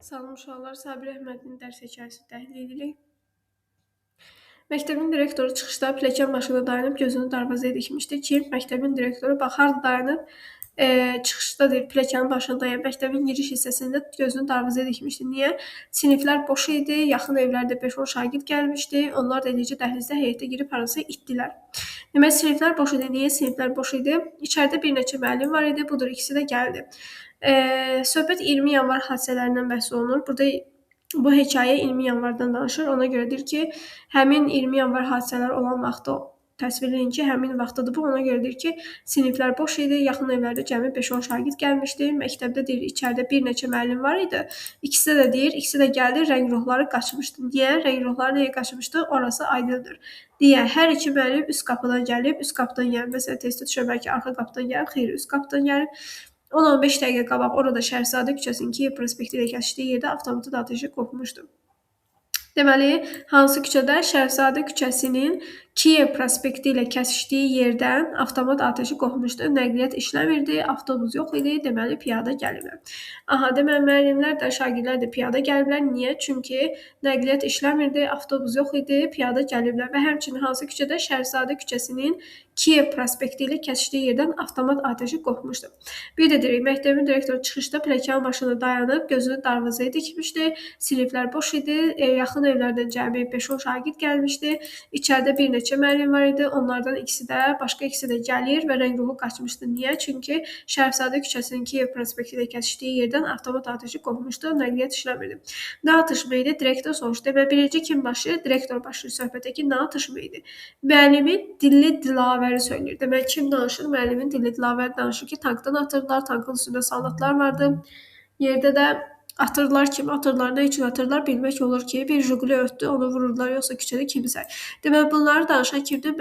Salam uşaqlar, Sabir Əhmədin dərs hekayəsi təhlil edirik. Məktəbin direktoru çıxışda pilləkən başında dayanıb gözünü darvazaya dikmişdi ki, məktəbin direktoru baxardı dayanıb, çıxışda deyir, pilləkənin başındayım. Məktəbin giriş hissəsində gözünü darvazaya dikmişdi. Niyə? Siniflər boş idi, yaxın evlərdə 5-10 şagird gəlmişdi. Onlar da eləcə dəhlizdə həyətə girib harasa itdilər. Demək, siniflər boş idi. Niyə siniflər boş idi? İçəridə bir neçə müəllim var idi. Budur, ikisi də gəldi. Söhbət 20 yanvar hadisələrindən bəhs olunur. Burada bu hekayə 20 yanvardan danışır. Ona görədir ki, həmin 20 yanvar hadisələri olan vaxtı təsvir edin ki, həmin vaxtdadır bu. Ona görədir ki, siniflər boş idi, yaxın evlərdə cəmi 5-10 şagird gəlmişdi. Məktəbdə deyir, içəridə bir neçə müəllim var idi. İkisi də deyir, ikisi də gəldi, rəng ruhları qaçmışdı. Niyə? Rəng ruhları nəyə qaçmışdı? Orası aydındır. Deyə, hər iki müəllim üst qapıdan gəlib, üst qapıdan gəlib. Məsələn, testdə düşə bəlkə arxa qapıdan gəlib, xeyr, üst qapıdan gəlib. 10-15 dəqiqə qabaq orada Şəhərzadə küçəsinin Kiyev prospekti ilə kəsişdiyi yerdə avtomatın ateşi qopmuşdu. Deməli, hansı küçədə? Şəhərzadə küçəsinin Kiyev prospekti ilə kəsişdiyi yerdən avtomat ateşi qopmuşdu. Nəqliyyat işləmirdi, avtobus yox idi, deməli piyada gəliblər. Aha, deməli müəllimlər də, şagirdlər də piyada gəliblər. Niyə? Çünki nəqliyyat işləmirdi, avtobus yox idi, piyada gəliblər və həmçinin hansı küçədə? Şəhərzadə küçəsinin Kiyev prospekti ilə kəsişdiyi yerdən avtomat ateşi qopmuşdu. Bir də deyirik, məktəbin direktoru çıxışda pilləkənin başında dayanıb, gözünü darvazaya dikmişdi. Siniflər boş idi, yaxın evlərdən cəmi 5-10 şagird gəlmişdi. İçəridə bir neçə müəllim var idi. Onlardan başqa ikisi də gəlir və rəng ruhu qaçmışdı. Niyə? Çünki Şərifzadə küçəsinin Kiyev prospekti ilə kəsişdiyi yerdən avtomat ateşi qopmuşdu. Nəqliyyat işləmirdi. Nə atışma idi? Direktor soruşdu. Və birinci kim başlayır? Direktor başlayır söhbətə ki, nə atışma idi? Müəllimin dilli dilavəri söyləyir. Demək, kim danışır? Müəllimin dilli dilavəri danışır ki, tankdan atırdılar, tankın üstündə soldatlar vardı. Yerdə də atırdılar, kimi atırdılar, nə üçün atırdılar bilmək olur ki, bir Jiguli ötdü, onu vururdular, yoxsa küçədə kimsə. Demək, bunları danışan kimdir?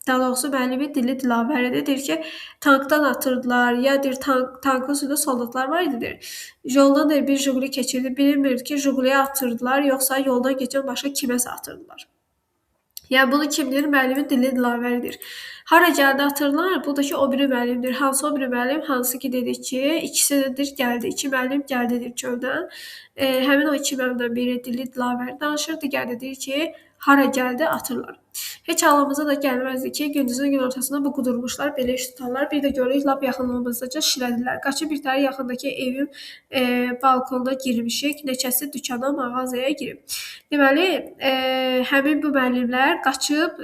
Daha doğrusu müəllimin dilli dilavəridir. Deyir ki, tankdan atırdılar, ya deyir, tankın üstündə soldatlar var idi, deyir. Yoldan deyir, bir Jiguli keçirdi, bilinmir ki, Jiguliyə atırdılar, yoxsa yoldan keçən başqa kiməsə atırdılar. Yəni, bunu kim deyir? Müəllimin dilli dilavəridir. Hara gəldi atırlar? Buradakı o biri müəllimdir. Hansı o biri müəllim? Hansı ki, dedik ki, ikisidir, gəldi. İki müəllim gəldidir çöldən. Həmin o iki müəllimdən biri dilli dilavəri danışır, digər də deyir ki, hara gəldi atırlar. Heç ağlımıza da gəlməzdi ki, gündüzün gün ortasında bu qudurmuşlar, belə iş tutarlar. Bir də görürük, lap yaxınlığımızdaca şilədirlər. Qaçıb bir tane yaxındakı evin balkonda girmişik, neçəsi dükana, mağazaya girib. Deməli, həmin bu müəllimlər qaçıb,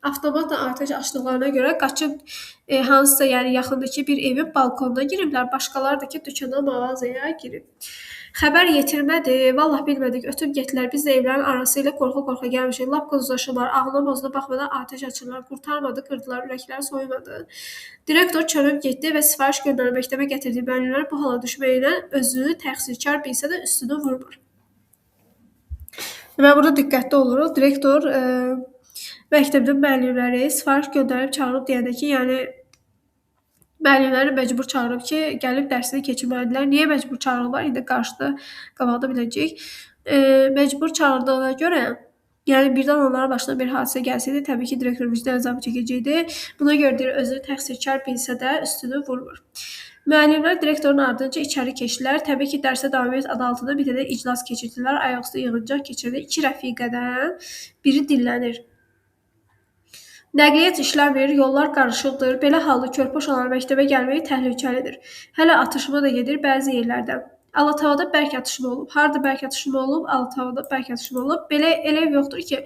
avtomatla atəş açdıqlarına görə qaçıb hansısa yəni yaxındakı bir evin balkonuna giriblər, başqaları da ki, dükana, mağazaya girib. Xəbər yetirmədi, vallah bilmədik, ötüb getdilər. Biz də evlərin arası ilə qorxa-qorxa gəlmişik. Lap qızlaşırlar, ağına bozuna baxmadan atəş açırlar. Qurtarmadı, qırdılar, ürəkləri soymadı. Direktor çönüb getdi və sifariş göndərib məktəbə gətirdiyi müəllimlər bu hala düşməklə özünü təqsirkar bilsə də üstünü vurmur. Və burada diqqətli oluruq. Direktor məktəbdə müəllimləri sifariş göndərib çağırıb deyəndə ki, yəni müəllimləri məcbur çağırıb ki, gəlib dərsini keçirməlidirlər. Niyə məcbur çağırırlar? İndi qabaqda biləcəyik. Məcbur çağırdığına görə, yəni birdən onların başına bir hadisə gəlsəydi, təbii ki, direktor vicdan əzabı çəkəcəkdi. Buna görə deyir, özünü təqsirkar bilsə də üstünü vurmur. Müəllimlər direktorun ardınca içəri keçdilər. Təbii ki, dərsə davam et adı altında bir də iclas keçirdilər. Ayaqüstü yığıncaq keçirdi. 2 rəfiqədən biri dillənir. Nəqliyyat işləmir, yollar qarışıqdır. Belə halda körpə uşaqları məktəbə gəlməyi təhlükəlidir. Hələ atışma da gedir bəzi yerlərdə. Alatavada bərk atışma olub. Harda bərk atışma olub? Alatavada bərk atışma olub. Belə elə ev yoxdur ki,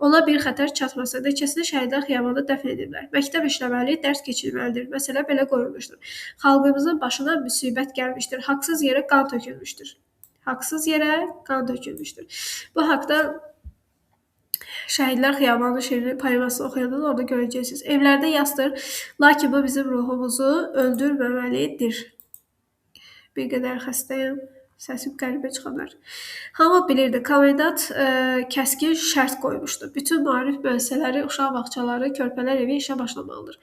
ona bir xətər çatmasın. Neçəsini şəhidlər xiyabanında dəfn ediblər. Məktəb işləməli, dərs keçirməlidir. Məsələ belə qoyulmuşdur. Xalqımızın başına müsibət gəlmişdir. Haqsız yerə qan tökülmüşdür. Haqsız yerə qan tökülmüşdür. Bu haqda Şəhidlər Xiyabanı şeirini poemasını oxuyanda da orada görəcəksiniz. Evlərdə yazdır, lakin bu bizim ruhumuzu öldürməməlidir. Bir qədər xəstəyəm, səsim qəribə çıxa bilər. Hamı bilirdi, komendant kəskin şərt qoymuşdu. Bütün maarif müəssisələri, uşaq bağçaları, körpələr evi işə başlamalıdır.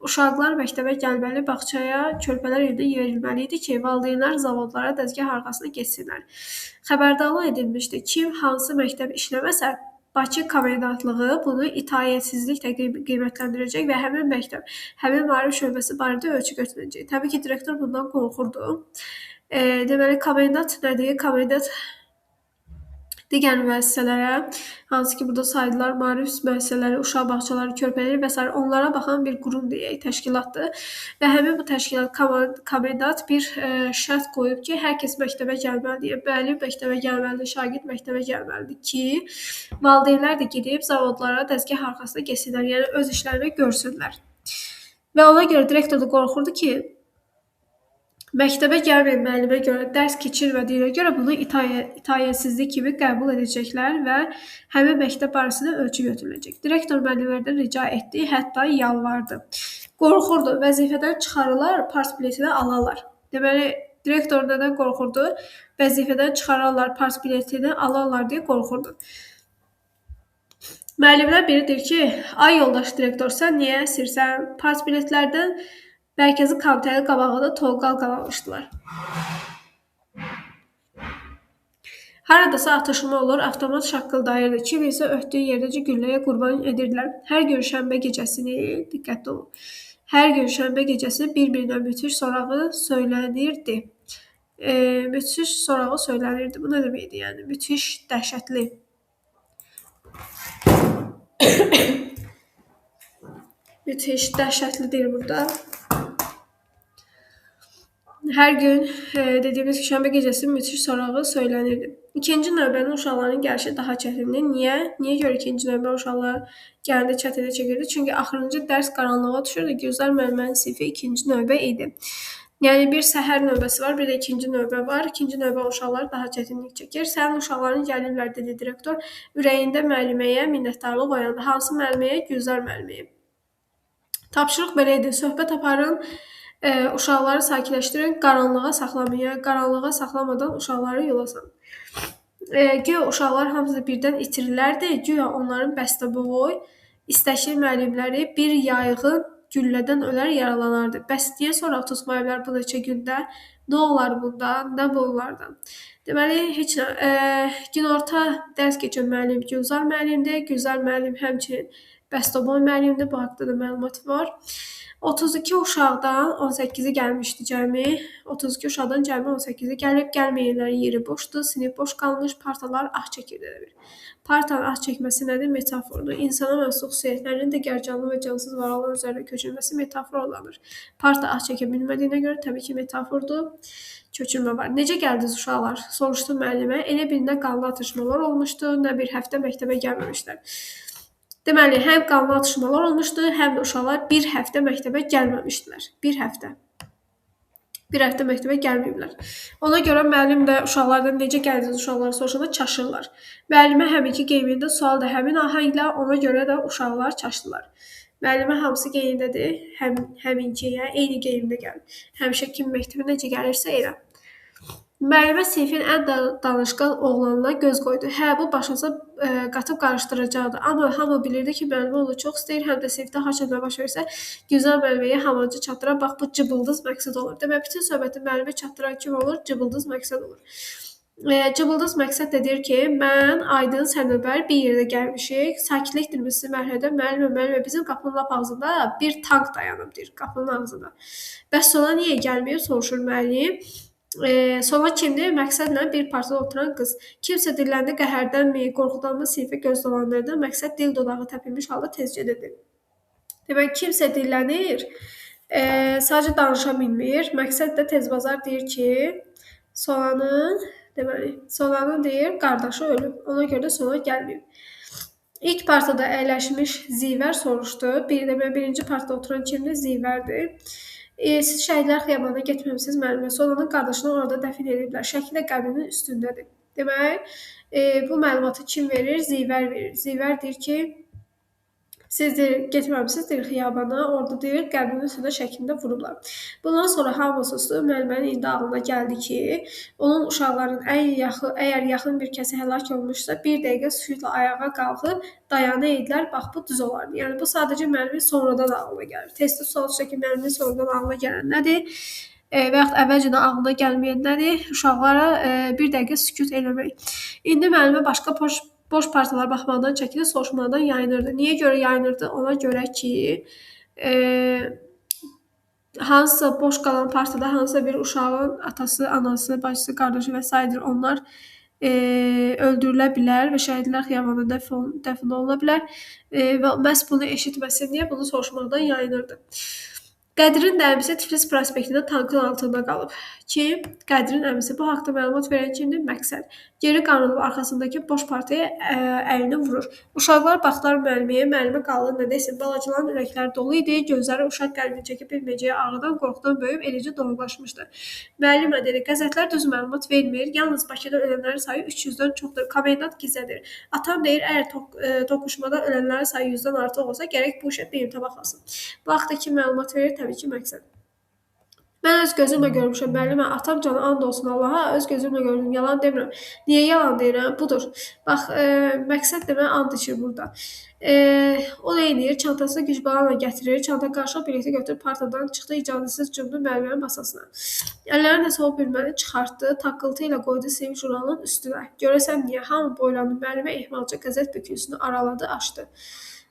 Uşaqlar məktəbə gəlməli, bağçaya körpələr evinə verilməli idi ki, valideynlər zavodlara, dəzgah arxasına getsinlər. Xəbərdarlıq edilmişdi. Kim hansı məktəb işləməsə, Bakı komendantlığı bunu itaətsizliklə qiymətləndirəcək və həmin məktəb, həmin maarif şöbəsi barədə ölçü götürəcək. Təbii ki, direktor bundan qorxurdu. Deməli, komendant nədir? Komendant digər müəssisələrə, hansı ki, burada saydılar, maarif müəssisələri, uşaq bağçaları, körpələri və s. onlara baxan bir qurum deyək, təşkilatdır. Və həmin bu təşkilat komendant bir şərt qoyub ki, hər kəs məktəbə gəlməlidir. Müəllim məktəbə gəlməlidir, şagird məktəbə gəlməlidir ki, valideynlər də gedib zavodlara, dəzgah arxasına getsinlər, yəni öz işlərini görsünlər. Və ona görə direktor da qorxurdu ki, məktəbə gəlməyən müəllimə görə, dərs keçirmədiyinə görə bunu itaətsizlik kimi qəbul edəcəklər və həmin məktəb barəsində ölçü götürüləcək. Direktor müəllimlərdən rica etdi, hətta yalvardı. Qorxurdu, vəzifədən çıxarılar, pars biletini alarlar. Deməli, direktor nədən qorxurdu? Vəzifədən çıxararlar, pars biletini alarlar deyə qorxurdu. Müəllimlər biri deyir ki, ay yoldaş direktor, sən niyə əsirsən? Pars biletlərdən mərkəzi komitənin qabağında tonqal qalamışdılar. Haradasa atışma olur, avtomat şaqqıldayırdı. Kimisə ötdüyü yerdəcə gülləyə qurban edirdilər. Hər gün şənbə gecəsini, diqqətli olun, hər gün şənbə gecəsi bir-birinə müthiş sorağı söylənirdi. Müthiş sorağı söylənirdi. Bu nə deməkdir? Yəni, müthiş, dəhşətli. Müthiş, dəhşətlidir burada. Hər gün dediyimiz ki, şənbə gecəsi müthiş sorağı söylənirdi. İkinci növbənin uşaqların gəlişi daha çətindir. Niyə? Niyə görə ikinci növbə uşaqlar gələndə çətinlik çəkirdi? Çünki axırıncı dərs qaranlığa düşürdü. Gülzar müəllimənin sinfi ikinci növbə idi. Yəni, bir səhər növbəsi var, bir də ikinci növbə var. İkinci növbə uşaqlar daha çətinlik çəkir. Sənin uşaqların gəlirlər, dedi direktor. Ürəyində müəlliməyə minnətdarlıq oyandı. Hansı müəlliməyə? Gülzar müəlliməyə. Tapşırıq belə idi. Söhbət aparın, uşaqları sakitləşdirin, qaranlığa saxlamayın. Yəni, qaranlığa saxlamadan uşaqları yola salın. Güya uşaqlar hamısı birdən itirirlərdi. Güya onların bəstəboy, istəkli müəllimləri bir yayğın güllədən ölər yaralanardı. Bəs niyə sonra tutmayıblar bu neçə gündə? Nə olar bundan? Nə bu onlardan? Deməli, heç nə. Günorta dərs keçən müəllim Gülzar müəllimdir. Gülzar müəllim həmçinin bəstəboy müəllimdir. Bu haqda da məlumat var. 32 uşaqdan 18-i gəlmişdi cəmi. 32 uşaqdan cəmi 18-i gəlib, gəlməyənlərin yeri boşdur, sinif boş qalmış, partalar ah çəkirdi. Partanın ah çəkməsi nədir? Metafordur. İnsana mənsub xüsusiyyətlərinin digər canlı və cansız varlıqlar üzərində köçürməsi metafor adlanır. Parta ah çəkə bilmədiyinə görə təbii ki, metafordur. Köçürmə var. Necə gəldiniz uşaqlar? Soruşdu müəllimə. Elə birində qanlı atışmalar olmuşdu, nə bir həftə məktəbə gəlməmişlər. Deməli, həm qanlı atışmalar olmuşdu, həm də uşaqlar bir həftə məktəbə gəlməmişdilər. Bir həftə məktəbə gəlməyiblər. Ona görə müəllim də uşaqlardan necə gəldiniz uşaqları soruşanda çaşırlar. Müəllimə həminki geyimində sual da həmin ahənglə, ona görə də uşaqlar çaşdılar. Müəllimə hamısı geyimdədir, həminki, yəni eyni geyimdə gəlir. Həmişə kim məktəbə necə gəlirsə elə. Müəllimə sinfin ən danışqan oğlanına göz qoydu. Hə, bu başınıza qatıb qarışdıracaqdı. Amma hamı bilirdi ki, müəllimə onu çox istəyir, həm də sinifdə haça nə baş versə, Gülzar müəlliməyə hamıncı çatdıra, bax, bu cıbıldız məqsəd olur. Demək, bütün söhbəti müəllimə çatdıran kim olur? Cıbıldız məqsəd olur. Cıbıldız məqsəd də deyir ki, mən, Aydın, Sənubər bir yerdə gəlmişik. Sakitlik dilmisi mərhələdə müəllimə bizim qapının lap ağzında bir tank dayanıb, deyir, qapının ağzında. Bəs sonra niyə gəlməyib, soruşur müəllim. Sonra kimdir? Məqsədlə bir partada oturan qız. Kimsə dilləndi, qəhərdənmi, qorxudanmı sinifə göz dolandırdı. Məqsəd dil dodağı təpilmiş halda tez gedirdi. Demək, kimsə dillənir, sadəcə danışa bilmir. Məqsəd də tezbazar deyir ki, Solanın deyir, qardaşı ölüb. Ona görə də Sola gəlməyib. İlk partada əyləşmiş Zivər soruşdu. Birinci partada oturan kimdir? Zivərdir. Siz Şəhidlər Xiyabanına getməmisiniz müəllimə. Solanın qardaşını orada dəfn ediblər. Şəkli də qəbrinin üstündədir. Demək, bu məlumatı kim verir? Zivər verir. Zivər deyir ki, siz getməmisiniz deyir xiyabana, orada deyir qəbrinin üstündə şəklində vurublar. Bundan sonra hamı susdu. Müəllimənin indi ağlına gəldi ki, onun uşaqların əgər yaxın bir kəsi həlak olmuşsa, bir dəqiqə sükutla ayağa qalxıb dayanaydılar. Bax, bu düz olardı. Yəni, bu sadəcə müəllimin sonradan ağlına gəlir. Testdə sual düşsə ki, müəllimin sonradan ağlına gələn nədir? Və yaxud əvvəlcədən ağlına gəlməyən nədir? Uşaqlara bir dəqiqə sükut eləmək. İndi müəllimə başqa boş partalara baxmaqdan çəkinir, soruşmaqdan yayınırdı. Niyə görə yayınırdı? Ona görə ki, hansısa boş qalan partada hansısa bir uşağın atası, anası, bacısı, qardaşı və s. onlar öldürülə bilər və şəhidlər xiyabanında dəfn oluna bilər və məhz bunu eşitməsin deyə bunu soruşmaqdan yayınırdı. Qədirin də əmisi Tiflis prospektində tankın altında qalıb. Kim? Qədirin əmisi. Bu haqda məlumat verən kimdir? Məqsəd. Geri qanrılıb arxasındakı boş partaya əlini vurur. Uşaqlar baxdılar müəlliməyə. Müəllimə qaldı nə desin. Balacaların ürəkləri dolu idi. Gözləri uşaq qəlbini çəkib bilməyəcəyi ağrıdan, qorxudan böyüyüb eləcə donuqlaşmışdı. Müəllimə dedi, qəzetlər düz məlumat vermir. Yalnız Bakıda ölənlərin sayı 300-dən çoxdur. Komendant gizlədir. Atam deyir, əgər toqquşmada ölənlərin sayı 100-dən artıq olsa, gərək bu işə BMT baxasın. Bu haqda kim məlumat verir? Təbii ki, Məqsəd. Mən öz gözümlə görmüşəm, müəllimə. Atam canı and olsun Allaha, öz gözümlə gördüm. Yalan demirəm. Niyə yalan deyirəm? Budur. Bax, Məqsəd demə and içir burada. O nə edir? Çantasını güc balanla gətirir. Çanta qarışıq bileti götürüb partadan çıxdı, icazəsiz cumdu müəllimənin masasına. Əllərini də soğuk bölməni çıxartdı, taqqıltı ilə qoydu sevinç jurnalının üstünə. Görəsən niyə? Hamı boylandı. Müəllimə ehmalca qəzet bükülüsünü araladı, açdı.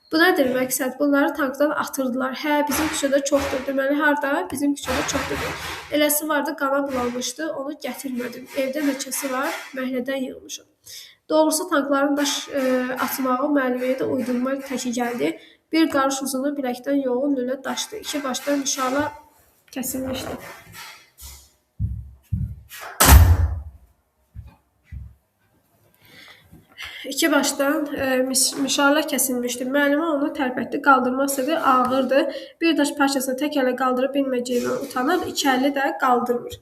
Bu nədir Məqsəd? Bunları tankdan atırdılar. Hə, bizim küçədə çoxdur. Deməli, harda? Bizim küçədə çoxdur. Eləsi vardı, qana bulanmışdı, onu gətirmədim. Evdə neçəsi var, məhlədən yığmışam. Doğrusu tankların daş atmağı müəlliməyə də uydurma təki gəldi. Bir qarış uzunu biləkdən yoğun lülə daşdı. İki başdan nişala kəsilmişdi. İki başdan mişarlar kəsilmişdi. Müəllimə onu tərpətdi, qaldırmaq istədi, ağırdı. Bir daş parçasını tək ələ qaldırıb bilməyəcəyindən utanır, iki əli də qaldırmır.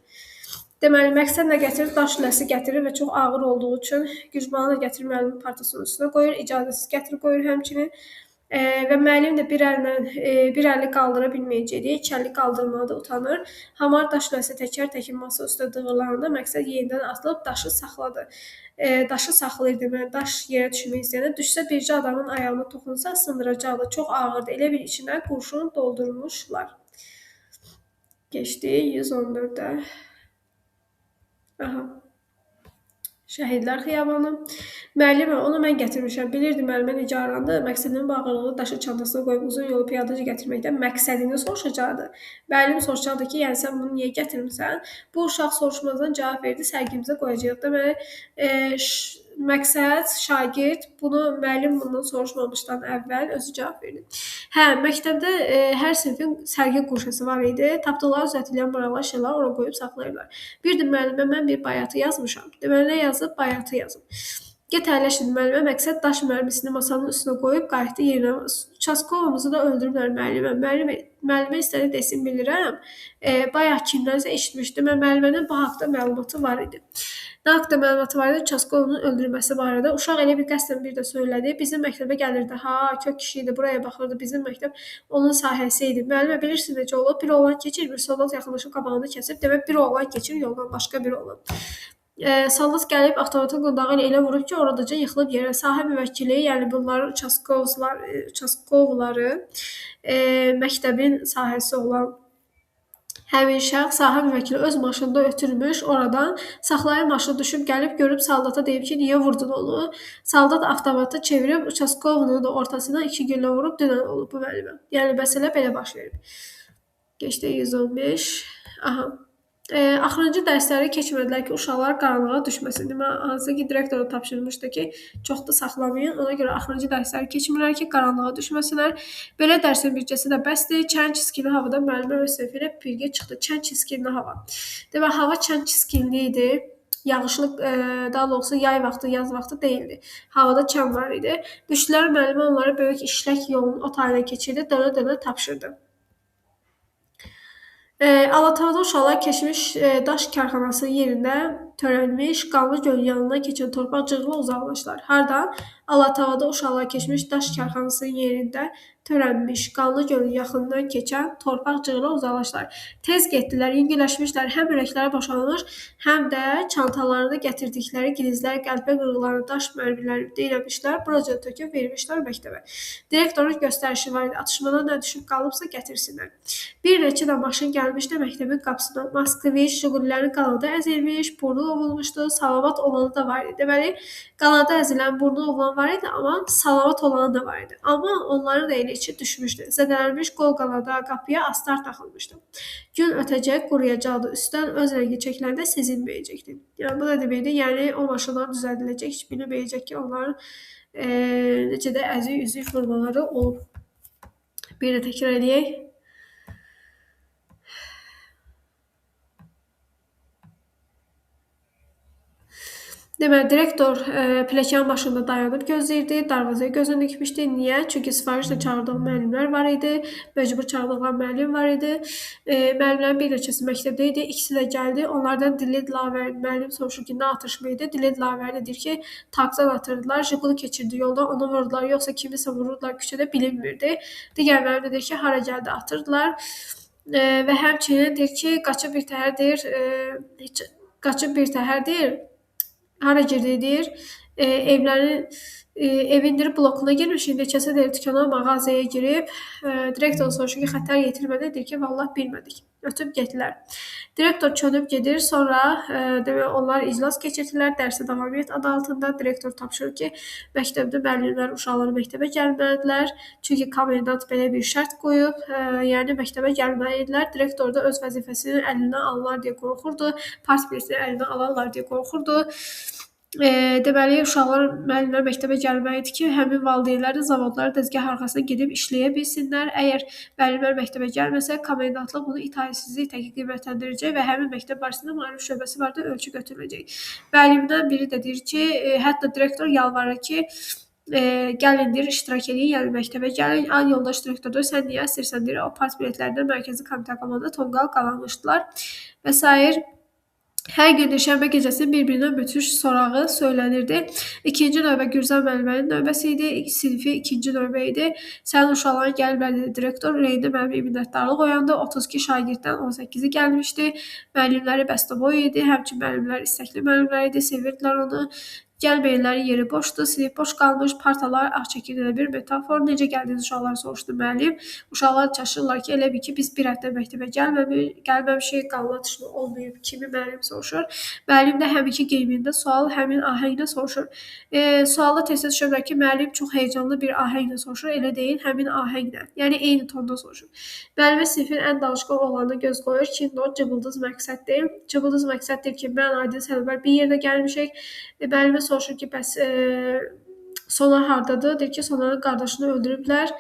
Deməli, Məqsəd nə gətirir? Daş lüləsi gətirir və çox ağır olduğu üçün gücbanı gətirir müəllimin partasının üstünə qoyur, icazəsiz gətirib qoyur həmçinin. Və müəllim də bir əli qaldıra bilməyəcəyi, iki əli qaldırmağa da utanır. Hamar daş lüləsi təkər-təkər masa üstə dığırlananda Məqsəd yenidən atılıb daşı saxladı. Daşı saxlayır deməli, daş yerə düşmək istəyəndə düşsə bircə adamın ayağına toxunsa sındıracaqdı. Çox ağırdı. Elə bir içinə qurşun doldurmuşlar. Keçdi 114-ə. Aha. Şəhidlər xiyabanı. Müəllimə, onu mən gətirmişəm. Bilirdi müəllimə necə arandı. Məqsədinin bu ağırlığı daşı çantasına qoyub uzun yolu piyadaca gətirməkdən məqsədini soruşacaqdı. Müəllim soruşacaqdı ki, yəni sən bunu niyə gətirmisən? Bu uşaq soruşmazdan cavab verdi, sərgimizə qoyacaq. Deməli, Məqsəd, şagird bunu müəllim bundan soruşmamışdan əvvəl özü cavab verdi. Hə, məktəbdə hər sinifin sərgi quşası var idi. Tapdıqları düzəltilən maraqlı şeylər ora qoyub saxlayırlar. Bir də müəllimə mən bir bayatı yazmışam. Deməli, nə yazıb? Bayatı yazıb. Get əyləşin müəllimə. Məqsəd daş mərmisini masanın üstünə qoyub qayıtdı yerinə. Çaskovumuzu da öldürüblər müəllimə. Müəllimə istədi desin bilirəm. Bayaq kimdənsə eşitmişdim. Müəllimənin bu haqda məlumatı var idi. Nə haqda məlumatı var idi? Çaskovunun öldürülməsi barədə. Uşaq elə bir qəsdən bir də söylədi. Bizim məktəbə gəlirdi. Ha, kök kişi idi. Buraya baxırdı. Bizim məktəb onun sahəsi idi. Müəllimə bilirsiniz necə olub? Bir oğlan keçir, bir soldat yaxınlaşıb qabağını kəsib. Demək bir oğlan keçir yoldan başqa bir oğlan. Soldat gəlib avtomatın qundağı ilə elə vurub ki, oradaca yıxılıb yerə. Sahə müvəkkili, yəni bunların Çaskovları məktəbin sahəsi olan həmin şəxs sahə müvəkkili öz maşınında ötürmüş oradan. Saxlayan maşını düşüb gəlib görüb soldata deyib ki, niyə vurdun onu? Soldat avtomatı çevirib Çaskovunun da ortasına 2 güllə vurub dünən olub bu müəllimə. Yəni məsələ belə baş verib. Geçdi 115. Aha. Axırıncı dərsləri keçmədilər ki, uşaqlar qaranlığa düşməsin. Hansı ki, direktora tapşırmışdı ki, çox da saxlamayın. Ona görə axırıncı dərsləri keçmirlər ki, qaranlığa düşməsinlər. Belə dərsin bircəsi də bəsdir. Çən çiskinli havada müəllimə öz səhvi ilə birgə çıxdı. Çən çiskinli hava. Demək, hava çən çiskinli idi. Yağışlı, daha doğrusu yay vaxtı, yaz vaxtı deyildi. Havada çən var idi. Düşdülər, müəllimə onları böyük işlək yolun o tayına keçirdi, dönə-dönə tapşırdı. Alatavada uşaqlar keçmiş daş karxanasının yerində törənmiş qanlı gölün yanından keçən torpaq cığırla uzaqlaşdılar. Hardan? Alatavada uşaqlar keçmiş daş karxanasının yerində törənmiş qanlı gölün yaxından keçən torpaq cığırla uzaqlaşdılar. Tez getdilər, yüngülləşmişlər, həm ürəkləri boşalmış, həm də çantalarında gətirdikləri gilizlər, qəlbə qırıqlarını, daş mərmilərini deyləmişlər, buraca töküb vermişlər məktəbə. Direktorun göstərişi var idi, atışmadan nə düşüb qalıbsa gətirsinlər. Bir neçə də maşın gəlmişdi məktəbin qapısına. Moskviç, Jigulilərin qanada əzilmiş, burnu ovulmuşdu, salamat olanı da var idi. Deməli, qanada əzilən, burnu ovulan var idi, amma salamat olanı da var idi. Amma onları da elə içi düşmüşdü. Zədələnmiş qol qanada qapıya astar taxılmışdı. Gün ötəcək, quruyacaqdı. Üstdən öz rəngi çəkiləndə sezilməyəcəkdi. Yəni bu nə deməkdir? Yəni o maşınlar düzəldiləcək, heç bilinməyəcək ki, onların necə də əzik-üzük vurmaları olub. Bir də təkrar edək. Deməli, direktor pilləkən başında dayanıb gözləyirdi, darvazaya gözünü dikmişdi. Niyə? Çünki sifarişlə çağırdığı müəllimlər var idi, məcbur çağırdığı müəllim var idi. Müəllimlərin bir neçəsi məktəbdə idi, ikisi də gəldi. Onlardan Dilli Dilavər müəllim soruşur ki, nə atışma idi? Dilli Dilavər də deyir ki, tankdan atırdılar, Jiguli keçirdi yolda, onu vurdular, yoxsa kimisə vururdular küçədə bilinmirdi. Digər müəllim də deyir ki, hara gəldi atırdılar. Və həmçinin deyir ki, qaçıb bir təhər deyir, hara girdi deyir, evin blokuna girmiş, neçəsi deyir dükana, mağazaya girib. Direktor soruşur ki, xətər yetirmədi, deyir ki, vallah bilmədik. Ötüb getdilər. Direktor çönüb gedir, sonra onlar iclas keçirdilər, dərsə davamiyyət adı altında. Direktor tapşırır ki, məktəbdə müəllimlər uşaqları məktəbə gəlməlidirlər. Çünki komendant belə bir şərt qoyub, yəni məktəbə gəlməlidirlər. Direktor da öz vəzifəsini əlinə alırlar deyə qorxurdu, partbiletini əlinə alarlar deyə qorxurdu. Deməli, uşaqlar, müəllimlər məktəbə gəlməlidir ki, həmin valideynlər də zavodlara dəzgah arxasına gedib işləyə bilsinlər. Əgər müəllimlər məktəbə gəlməsə, komendantlıq bunu itaətsizlik təki qiymətləndirəcək və həmin məktəb barəsində müəllif şöbəsi barədə ölçü götürüləcək. Müəllimdən biri də deyir ki, hətta direktor yalvarır ki, gəlin deyir, iştirak edin, yəni məktəbə gəlin. An yoldaş direktor da sən niyə istəyirsən deyir, o partbiletlərindən mərkəzi komitə komanda tonqal qalanmışdılar və s. Hər gün şənbə gecəsi bir-birindən müthiş sorağı söylənirdi. İkinci növbə Gürzən müəllimənin növbəsi idi, sinfi ikinci növbə idi. Sənin uşaqların gəliblər dedi direktor, ürəyində müəllimə minnətdarlıq oyandı. 32 şagirddən 18-i gəlmişdi. Müəllimləri bəstəboy idi, həmçinin müəllimlər istəkli müəllimlər idi, sevirdilər onu. Gəlməyənlərin yeri boşdu, sinif boş qalmış, partalar ağ çəkirdə bir metafor. Necə gəldiniz uşaqlar soruşdu müəllim. Uşaqlar çaşırlar ki, elə bil ki, biz bir həftə məktəbə gəlməmişik, qanun atışma olmayıb kimi müəllim soruşur. Müəllim də həminki qeymində sual həmin ahənglə soruşur. Sualda tez-tez düşürlər ki, müəllim çox heyecanlı bir ahənglə soruşur, elə deyil, həmin ahənglə. Yəni eyni tonda soruşur. Müəllimə sinifin ən danışqan oğlanına göz qoyur ki, cıbıldız məqsəddir. Cıbıldız məqsəddir ki, mən Aydın Səlbər bir yerdə gəlmişik. Müəllimə soruşur ki, bəs Sonar hardadır? Deyir ki, Sonarın qardaşını öldürüblər.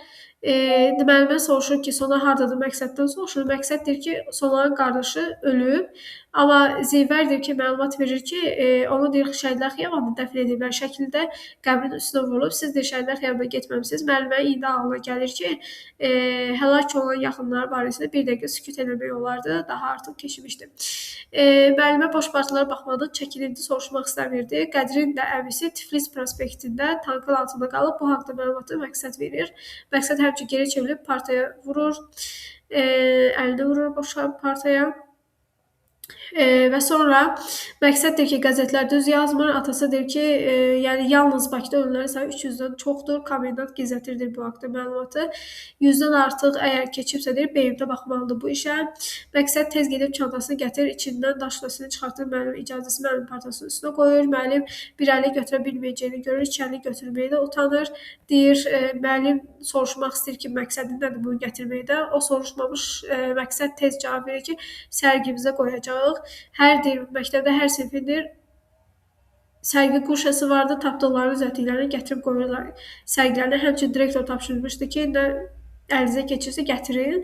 Müəllimə soruşur ki, Sonar hardadır? Məqsəddən soruşur. Məqsəd deyir ki, Sonarın qardaşı ölüb. Amma Zeyvər deyir ki, məlumat verir ki, onu deyir Şəhidlər Xiyabanında dəfn ediblər şəklində qəbrin üstünə vurulub. Siz də Şəhidlər Xiyabanına getməmisiniz. Müəllimə indi ağlına gəlir ki, həlak olan yaxınları barəsində bir dəqiqə sükut eləmək olardı. Daha artıq keçmişdi. Müəllimə boş partalara baxmadan çəkinirdi, soruşmaq istəmirdi. Qədirin də əmisi Tiflis prospektində tankın altında qalıb bu haqda məlumatı Məqsəd verir. Məqsəd həmçinin geri çevrilib partaya vurur, əlini vurur boş partaya. Və sonra Məqsəd deyir ki, qəzetlər düz yazmır. Atası deyir ki, yəni yalnız Bakıda ölənlərin sayı 300-dən çoxdur. Komendant gizlətirdir bu haqda məlumatı. 100-dən artıq əgər keçibsə deyir, BMT baxmalıdır bu işə. Məqsəd tez gedib çantasını gətirir, içindən daş nəsini çıxartır, müəllim icazəsi müəllim partasının üstünə qoyur. Müəllim bir əli götürə bilməyəcəyini görür, iki əli götürməyə də utanır. Deyir, müəllim soruşmaq istəyir ki, məqsədin nədir bunu gətirməkdə? O soruşmamış, Məqsəd tez cavab verir ki, sərgimizə qoyacağıq. Hər deyir, məktəbdə hər sinfindir sərgi quşası vardı, tapdıqlarını zətliklərini gətirib qoyurlar sərgilərinə. Həmçinin direktor tapşırmışdı ki, nə əlinizə keçirsə gətirin.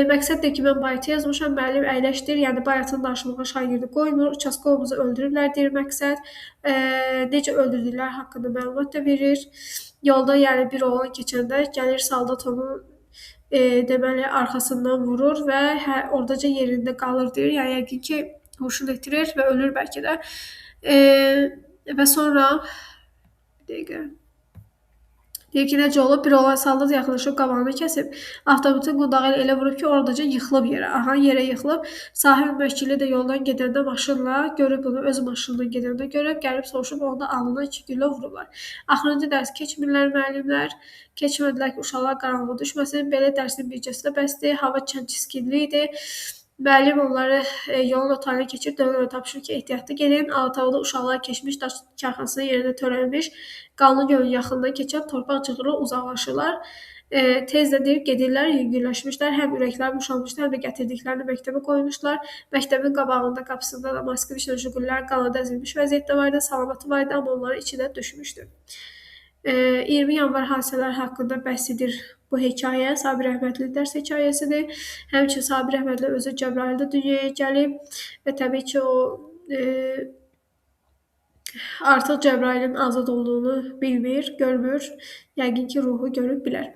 Məqsəd deyir ki, mən bayatı yazmışam, müəllim əyləşdir, yəni bayatını danışmağa şagirdi qoymur, Uçaskovumuzu öldürüblər deyir Məqsəd. Necə öldürdükləri haqqında məlumat da verir. Yolda yəni bir oğlan keçəndə gəlir saldat onu deməli arxasından vurur və oradaca yerində qalır deyir. Yəni yəqin ki, huşunu itirir və ölür bəlkə də. Və sonra bir dəqiqə. Deyir ki, necə olub? Bir oğlan saldat yaxınlaşıb qabağını kəsib, avtomatik qundağı ilə elə vurub ki, oradaca yıxılıb yerə. Aha, yerə yıxılıb. Sahib müvəkkili də yoldan gedəndə maşınla görüb bunu, öz maşınla gedəndə görüb, gəlib soruşub, onda alnına 2 güllə vurublar. Axırıncı dərs keçmirlər müəllimlər. Keçmədilər ki, uşaqlar qaranlığa düşməsin. Belə dərsin bircəsi də bəsdir. Hava çiskinli idi. Müəllim onları yolun otayına keçir, dövrə tapşırır ki, ehtiyatlı gedin. Altavada uşaqlar keçmiş, daş karxasının yerində törənmiş, qanlı gölün yaxından keçən torpaq cığırla uzaqlaşırlar. Tez də deyir gedirlər, yüngülləşmişlər. Həm ürəkləri boşalmışdı, həm də gətirdiklərini məktəbə qoymuşlar. Məktəbin qabağında, qapısında da Moskviçlə Jigulilər qanad əzilmiş vəziyyətdə var idi. Salamatı var idi, amma onların içinə düşmüşdü. 20 yanvar hadisələri haqqında bəhs edir bu hekayə. Sabir Əhmədli dərs hekayəsidir. Həmçinin Sabir Əhmədli özü Cəbrayılda dünyaya gəlib və təbii ki, o artıq Cəbrailin azad olduğunu bilmir, görmür. Yəqin ki, ruhu görüb bilər.